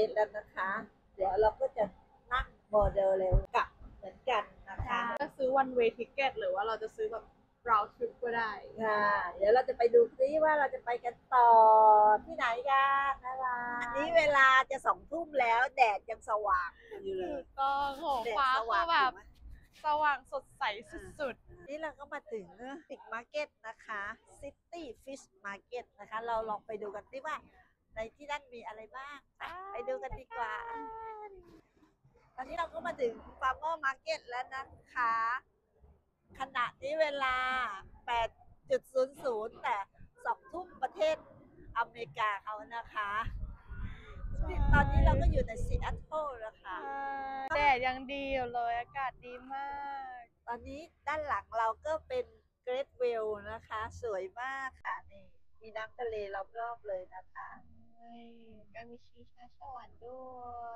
สแล้วนะคะ เดี๋ยวเราก็จะนั่งโมเดลเร็วกลับเหมือนกันนะคะ จะซื้อ one way ticket หรือว่าเราจะซื้อแบบ round trip ก็ได้ค่ะเดี๋ยวเราจะไปดูซิว่าเราจะไปกันต่อที่ไหนกันนะคะอันนี้เวลาจะ2 ทุ่มแล้วแดดยังสว่างอยู่เล ถู ย กต้องโห แดด ฟ้า ส คื ว่า อง แบบ ถูกไหม สว่างสดใสสุด นี่เราก็มาถึงฟิกมาร์เก็ตนะคะ City Fish Market นะคะ เราลองไปดูกันสิว่าในที่นั่นมีอะไรบ้างไปดูกันดีกว่า ตอนนี้เราก็มาถึง Farmer Market แล้วนะคะ ขณะนี้เวลา 8:00 แต่ 2 ทุ่มประเทศอเมริกาเขานะคะ ตอนนี้เราก็อยู่ในซีแอตเทิลแล้วค่ะ ๆแดดยังดีอยู่เลยอากาศดีมาก ตอนนี้ด้านหลังเราก็เป็นเกรทเวลนะคะ สวยมากค่ะนี่มีน้ำทะเลรอบๆเลยนะคะ ก็มีชีชาสวรรค์ด้วย